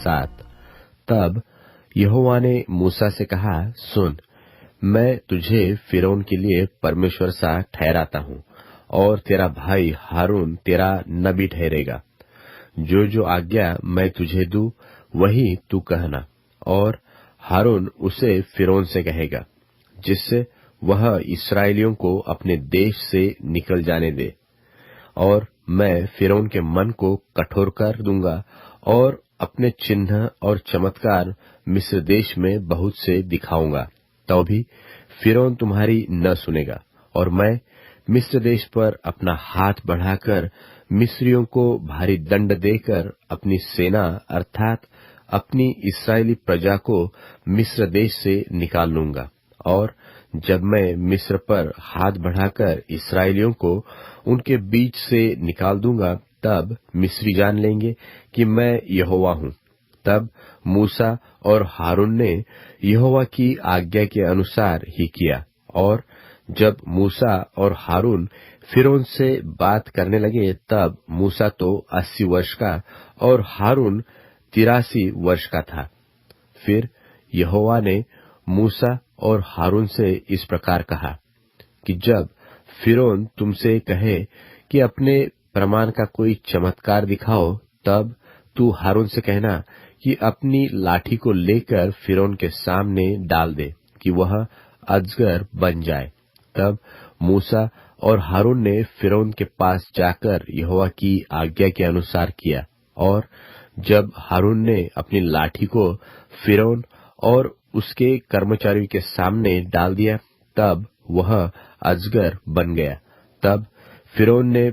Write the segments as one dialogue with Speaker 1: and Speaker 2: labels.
Speaker 1: 7। तब यहोवा ने मूसा से कहा, सुन, मैं तुझे फिरौन के लिए परमेश्वर सा ठहराता हूँ, और तेरा भाई हारून तेरा नबी ठहरेगा। जो जो आज्ञा मैं तुझे दूं वही तू कहना, और हारून उसे फिरौन से कहेगा, जिससे वह इस्राएलियों को अपने देश से निकल जाने दे। और मैं फिरौन के मन को कठोर कर दूंगा, और अपने चिन्ह और चमत्कार मिस्र देश में बहुत से दिखाऊंगा। तो भी फिरौन तुम्हारी न सुनेगा, और मैं मिस्र देश पर अपना हाथ बढ़ाकर मिस्रियों को भारी दंड देकर अपनी सेना अर्थात अपनी इस्राएली प्रजा को मिस्र देश से निकाल लूंगा। और जब मैं मिस्र पर हाथ बढ़ाकर इस्राएलियों को उनके बीच से निकाल दूंगा, तब मिस्री जान लेंगे कि मैं यहोवा हूँ। तब मूसा और हारून ने यहोवा की आज्ञा के अनुसार ही किया। और जब मूसा और हारून फिरौन से बात करने लगे, तब मूसा तो 80 वर्ष का और हारून 83 वर्ष का था। फिर यहोवा ने मूसा और हारून से इस प्रकार कहा कि जब फिरौन तुमसे कहे कि अपने प्रमाण का कोई चमत्कार दिखाओ, तब तू हारून से कहना कि अपनी लाठी को लेकर फिरौन के सामने डाल दे कि वह अजगर बन जाए। तब मूसा और हारून ने फिरौन के पास जाकर यहोवा की आज्ञा के अनुसार किया। और जब हारून ने अपनी लाठी को फिरौन और उसके कर्मचारियों के सामने डाल दिया, तब वह अजगर बन गया। तब फिरौन ने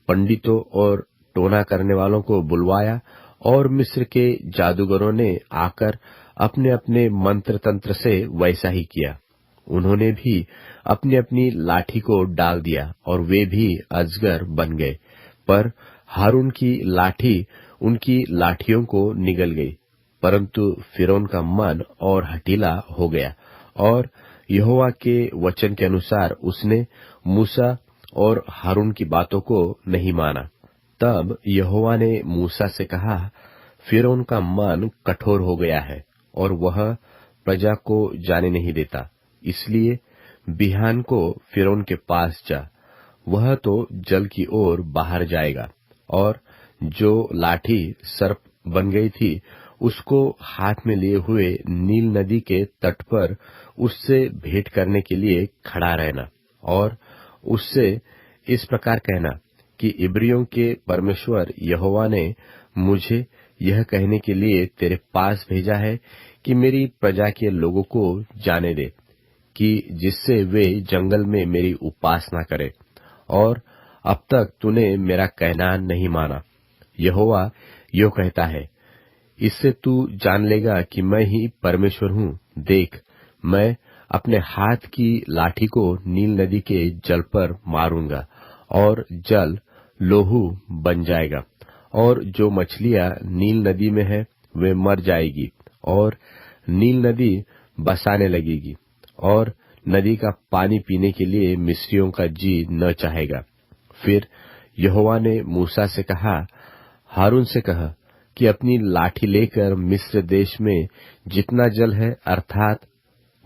Speaker 1: पंडितों और टोना करने वालों को बुलवाया, और मिस्र के जादूगरों ने आकर अपने अपने मंत्र तंत्र से वैसा ही किया। उन्होंने भी अपनी अपनी लाठी को डाल दिया, और वे भी अजगर बन गए। पर हारून की लाठी उनकी लाठियों को निगल गई। परंतु फिरौन का मन और हठीला हो गया, और यहोवा के वचन के अनुसार उसने मूसा और हारून की बातों को नहीं माना। तब यहोवा ने मूसा से कहा, फिरौन का मन कठोर हो गया है, और वह प्रजा को जाने नहीं देता। इसलिए बिहान को फिरौन के पास जा, वह तो जल की ओर बाहर जाएगा। और जो लाठी सर्प बन गई थी, उसको हाथ में लिए हुए नील नदी के तट पर उससे भेंट करने के लिए खड़ा रहना, और उससे इस प्रकार कहना कि इब्रियों के परमेश्वर यहोवा ने मुझे यह कहने के लिए तेरे पास भेजा है कि मेरी प्रजा के लोगों को जाने दे, कि जिससे वे जंगल में मेरी उपासना करें। और अब तक तूने मेरा कहना नहीं माना। यहोवा यो कहता है, इससे तू जान लेगा कि मैं ही परमेश्वर हूँ। देख, मैं अपने हाथ की लाठी को नील नदी के जल पर मारूंगा, और जल लोहू बन जाएगा, और जो मछलियां नील नदी में है वे मर जाएगी, और नील नदी बसाने लगेगी, और नदी का पानी पीने के लिए मिस्रियों का जी न चाहेगा। फिर यहोवा ने मूसा से कहा, हारून से कह कि अपनी लाठी लेकर मिस्र देश में जितना जल है, अर्थात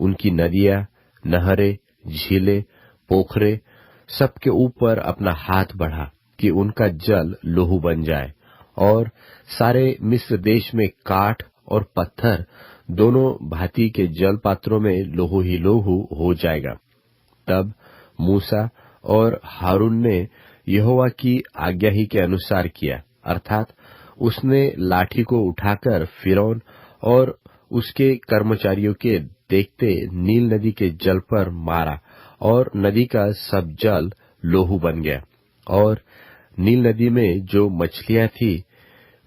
Speaker 1: उनकी नदियां, नहरें, झीलें, पोखरे, सबके ऊपर अपना हाथ बढ़ा कि उनका जल लोहू बन जाए, और सारे मिस्र देश में काठ और पत्थर दोनों भांति के जल पात्रों में लोहू ही लोहू हो जाएगा। तब मूसा और हारून ने यहोवा की आज्ञा ही के अनुसार किया, अर्थात उसने लाठी को उठाकर फिरौन और उसके कर्मचारियों के देखते नील नदी के जल पर मारा, और नदी का सब जल लोहू बन गया। और नील नदी में जो मछलियां थी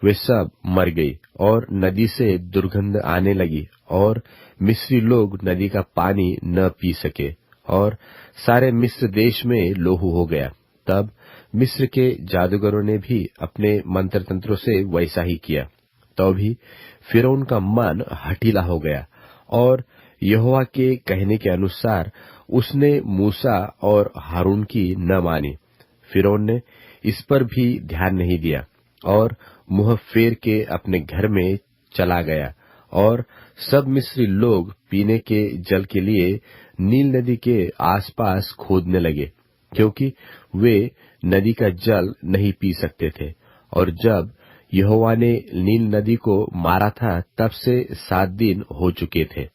Speaker 1: वे सब मर गई, और नदी से दुर्गंध आने लगी, और मिस्री लोग नदी का पानी न पी सके, और सारे मिस्र देश में लोहू हो गया। तब मिस्र के जादूगरों ने भी अपने मंत्र तंत्रों से वैसा ही किया। तो भी फिरौन का मन हठीला हो गया, और यहोवा के कहने के अनुसार उसने मूसा और हारून की न मानी। फिरौन ने इस पर भी ध्यान नहीं दिया, और मुंह फेर के अपने घर में चला गया और सब मिस्री लोग पीने के जल के लिए नील नदी के आसपास खोदने लगे, क्योंकि वे नदी का जल नहीं पी सकते थे। और जब यहोवा ने नील नदी को मारा था, तब से 7 दिन हो चुके थे।